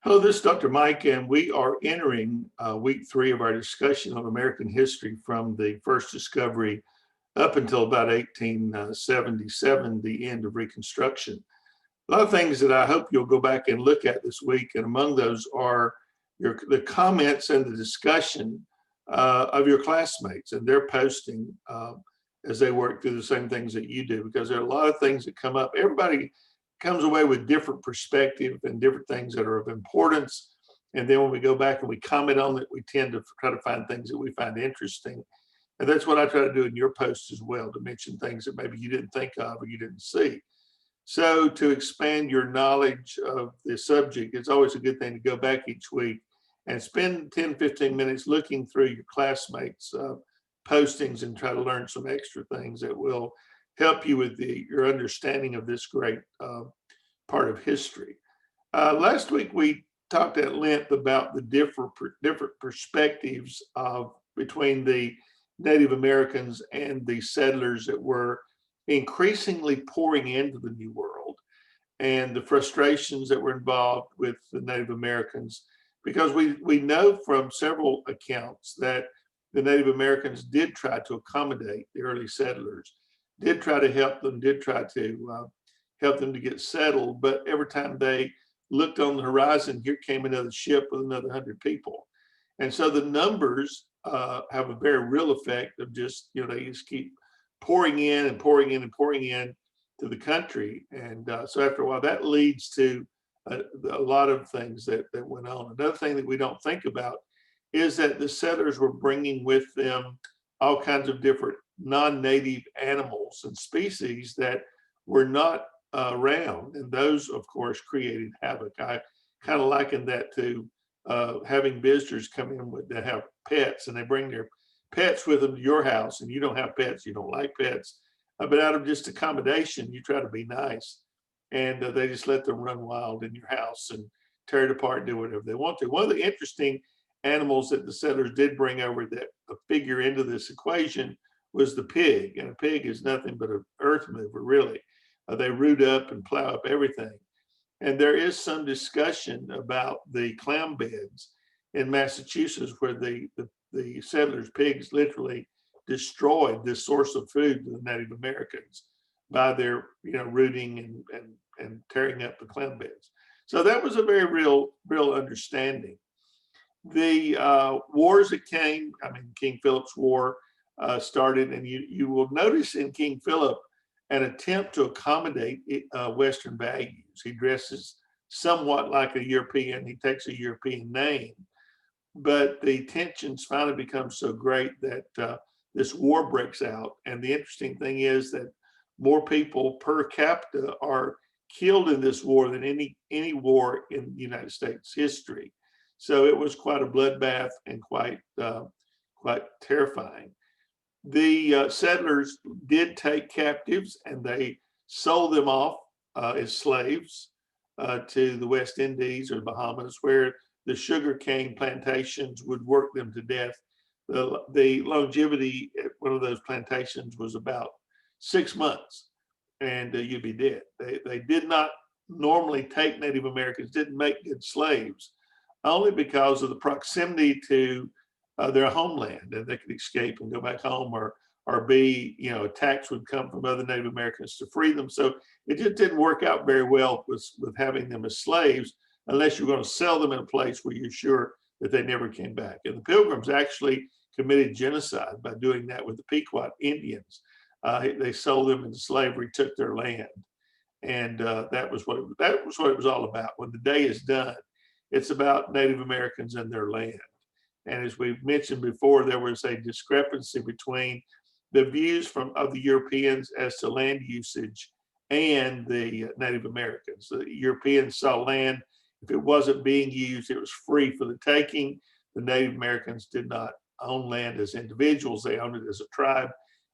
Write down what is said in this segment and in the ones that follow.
Hello, this is Dr. Mike, and we are entering week 3 of our discussion on American history from the first discovery up until about 1877, the end of Reconstruction. A lot of things that I hope you'll go back and look at this week, and among those are the comments and the discussion of your classmates and their posting as they work through the same things that you do, because there are a lot of things that come up. Everybody comes away with different perspective and different things that are of importance. And then when we go back and we comment on it, we tend to try to find things that we find interesting. And that's what I try to do in your posts as well, to mention things that maybe you didn't think of or you didn't see. So to expand your knowledge of the subject, it's always a good thing to go back each week and spend 10, 15 minutes looking through your classmates' postings and try to learn some extra things that will help you with your understanding of this great part of history. Last week, we talked at length about the different perspectives between the Native Americans and the settlers that were increasingly pouring into the New World, and the frustrations that were involved with the Native Americans, because we know from several accounts that the Native Americans did try to accommodate the early settlers, did try to help them, did try to help them to get settled. But every time they looked on the horizon, here came another ship with another 100 people. And so the numbers have a very real effect of just, they just keep pouring in and pouring in and pouring in to the country. And so after a while, that leads to a lot of things that went on. Another thing that we don't think about is that the settlers were bringing with them all kinds of different non-native animals and species that were not around. And those, of course, created havoc. I kind of liken that to having visitors come in that have pets, and they bring their pets with them to your house, and you don't have pets, you don't like pets, but out of just accommodation, you try to be nice. And they just let them run wild in your house and tear it apart and do whatever they want to. One of the interesting animals that the settlers did bring over that figure into this equation was the pig. And a pig is nothing but an earth mover, really. They root up and plow up everything. And there is some discussion about the clam beds in Massachusetts where the settlers' pigs literally destroyed this source of food to the Native Americans by their rooting and tearing up the clam beds. So that was a very real understanding. The wars that came, King Philip's War started, and you will notice in King Philip an attempt to accommodate Western values. He dresses somewhat like a European. He takes a European name, but the tensions finally become so great that this war breaks out. And the interesting thing is that more people per capita are killed in this war than any war in the United States history. So it was quite a bloodbath and quite terrifying. The settlers did take captives, and they sold them off as slaves to the West Indies or the Bahamas, where the sugarcane plantations would work them to death. The longevity at one of those plantations was about 6 months, and you'd be dead. They did not normally take Native Americans, didn't make good slaves, only because of the proximity to their homeland, and they could escape and go back home, or be, attacks would come from other Native Americans to free them. So it just didn't work out very well with having them as slaves, unless you're going to sell them in a place where you're sure that they never came back. And the Pilgrims actually committed genocide by doing that with the Pequot Indians. They sold them into slavery, took their land, and that was what it was all about. When the day is done, it's about Native Americans and their land. And as we've mentioned before, there was a discrepancy between the views of the Europeans as to land usage and the Native Americans. The Europeans saw land, if it wasn't being used, it was free for the taking. The Native Americans did not own land as individuals, they owned it as a tribe,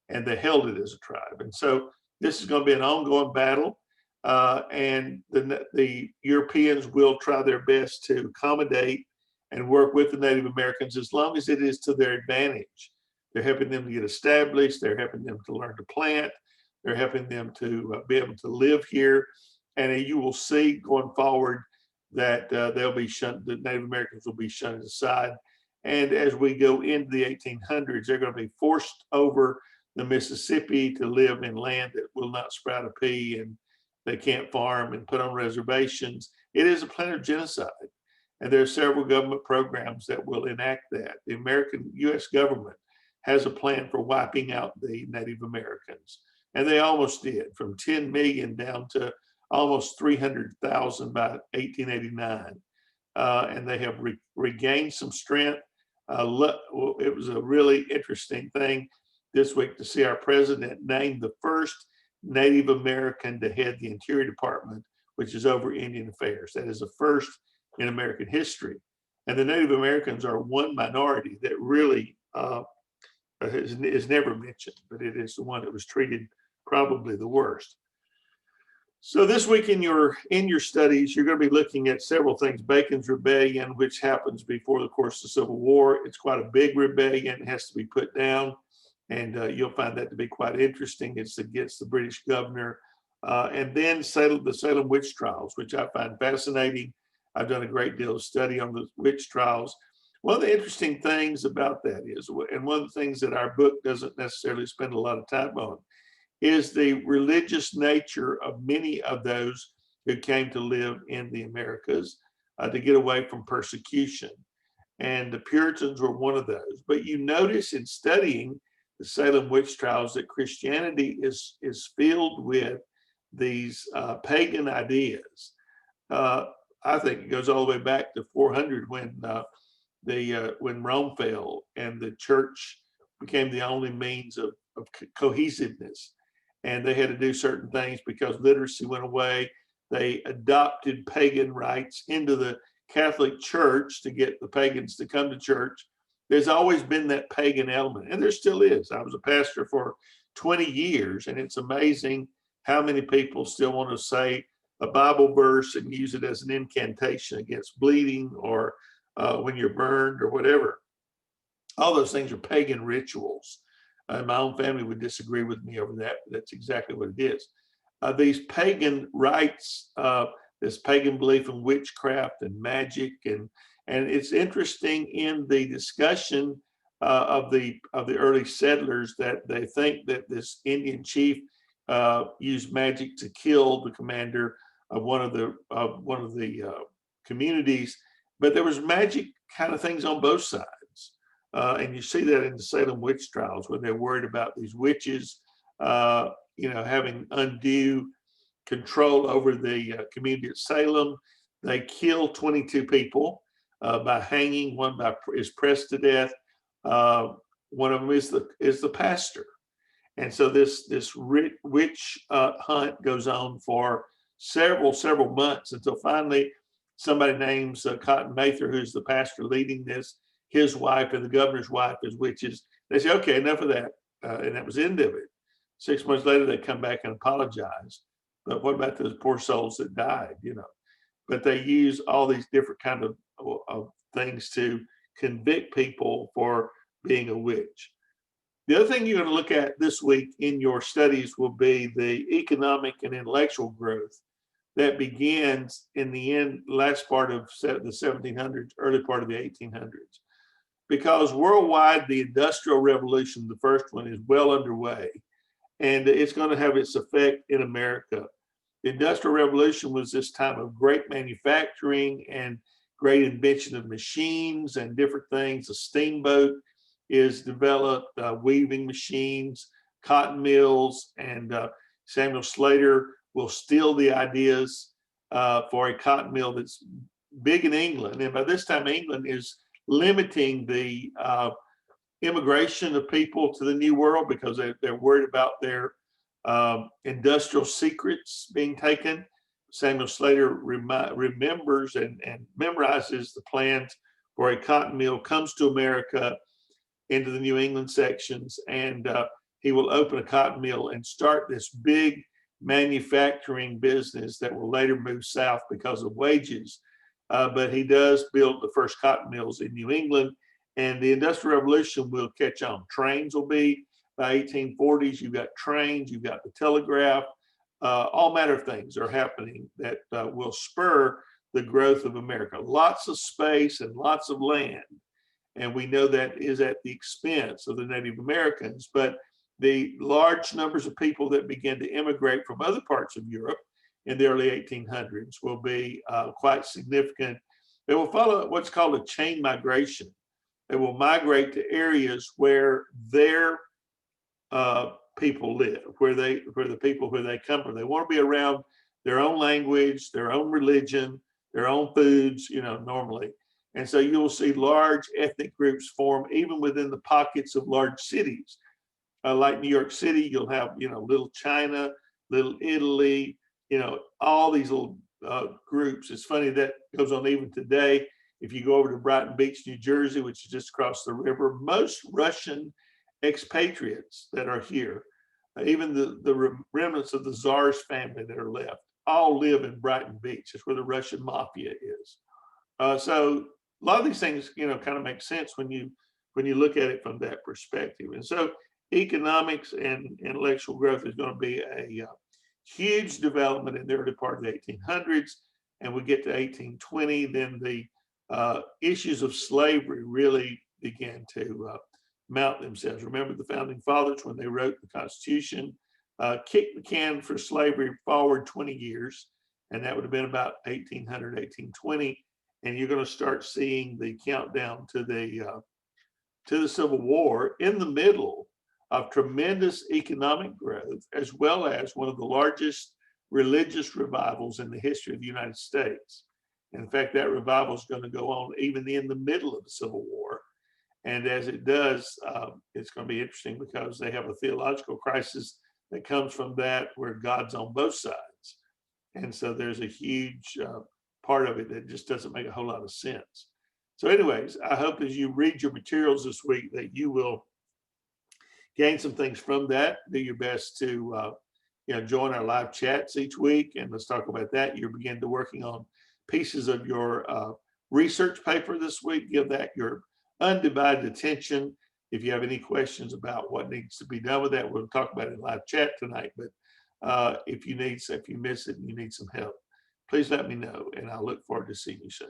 and they held it as a tribe. And so this is going to be an ongoing battle, and the Europeans will try their best to accommodate and work with the Native Americans as long as it is to their advantage. They're helping them to get established, they're helping them to learn to plant, they're helping them to be able to live here. And you will see going forward that they'll be shunned, the Native Americans will be shunned aside. And as we go into the 1800s, they're going to be forced over the Mississippi to live in land that will not sprout a pea, and they can't farm and put on reservations. It is a plan of genocide. And there are several government programs that will enact that. The American US government has a plan for wiping out the Native Americans. And they almost did, from 10 million down to almost 300,000 by 1889. And they have regained some strength. It was a really interesting thing this week to see our president name the first Native American to head the Interior Department, which is over Indian Affairs. That is a first in American history. And the Native Americans are one minority that really is never mentioned, but it is the one that was treated probably the worst. So this week in your studies, you're going to be looking at several things. Bacon's Rebellion, which happens before the course of the Civil War. It's quite a big rebellion. It has to be put down, and you'll find that to be quite interesting. It's against the British governor. And then the Salem witch trials, which I find fascinating. I've done a great deal of study on the witch trials. One of the interesting things about that is, and one of the things that our book doesn't necessarily spend a lot of time on, is the religious nature of many of those who came to live in the Americas to get away from persecution. And the Puritans were one of those. But you notice in studying the Salem witch trials that Christianity is filled with these pagan ideas. I think it goes all the way back to 400 when Rome fell and the church became the only means of cohesiveness. And they had to do certain things because literacy went away. They adopted pagan rites into the Catholic Church to get the pagans to come to church. There's always been that pagan element, and there still is. I was a pastor for 20 years, and it's amazing how many people still want to say a Bible verse and use it as an incantation against bleeding or when you're burned or whatever. All those things are pagan rituals. My own family would disagree with me over that, but that's exactly what it is. These pagan rites, this pagan belief in witchcraft and magic, and it's interesting in the discussion of the early settlers that they think that this Indian chief used magic to kill the commander of one of the communities, but there was magic kind of things on both sides. And you see that in the Salem witch trials when they're worried about these witches, having undue control over the community at Salem. They killed 22 people by hanging. One is pressed to death. One of them is the pastor. And so this witch hunt goes on for several months until finally somebody names Cotton Mather, who's the pastor leading this. His wife and the governor's wife as witches. They say, okay, enough of that. And that was the end of it. 6 months later, they come back and apologize. But what about those poor souls that died, But they use all these different kind of things to convict people for being a witch. The other thing you're going to look at this week in your studies will be the economic and intellectual growth that begins in the last part of the 1700s, early part of the 1800s. Because worldwide, the Industrial Revolution, the first one, is well underway, and it's going to have its effect in America. The Industrial Revolution was this time of great manufacturing and great invention of machines and different things. A steamboat is developed, weaving machines, cotton mills, and Samuel Slater will steal the ideas for a cotton mill that's big in England. And by this time, England is limiting the immigration of people to the New World because they're worried about their industrial secrets being taken. Samuel Slater remembers and memorizes the plans for a cotton mill, comes to America into the New England sections, and he will open a cotton mill and start this big manufacturing business that will later move south because of wages. But he does build the first cotton mills in New England, and the Industrial Revolution will catch on. Trains will be, by 1840s, you've got trains, you've got the telegraph, all manner of things are happening that will spur the growth of America. Lots of space and lots of land. And we know that is at the expense of the Native Americans, but the large numbers of people that begin to immigrate from other parts of Europe in the early 1800s will be quite significant. They will follow what's called a chain migration. They will migrate to areas where their people live, where the people where they come from. They want to be around their own language, their own religion, their own foods, normally. And so you'll see large ethnic groups form even within the pockets of large cities. Like New York City, you'll have, little China, little Italy, all these little groups. It's funny that goes on even today. If you go over to Brighton Beach, New Jersey, which is just across the river, most Russian expatriates that are here, even the remnants of the Tsar's family that are left, all live in Brighton Beach. It's where the Russian mafia is. So a lot of these things, kind of make sense when you look at it from that perspective. And so economics and intellectual growth is going to be a huge development in the early part of the 1800s. And we get to 1820, then the issues of slavery really began to mount themselves. Remember the founding fathers, when they wrote the Constitution, kicked the can for slavery forward 20 years. And that would have been about 1800, 1820. And you're going to start seeing the countdown to the Civil War in the middle of tremendous economic growth, as well as one of the largest religious revivals in the history of the United States. In fact, that revival is going to go on even in the middle of the Civil War. And as it does, it's going to be interesting because they have a theological crisis that comes from that, where God's on both sides. And so there's a huge part of it that just doesn't make a whole lot of sense. So anyways, I hope as you read your materials this week that you will gain some things from that. Do your best to join our live chats each week, and let's talk about that. You begin to working on pieces of your research paper this week. Give that your undivided attention. If you have any questions about what needs to be done with that, we'll talk about it in live chat tonight. But if you miss it and you need some help, please let me know, and I'll look forward to seeing you soon.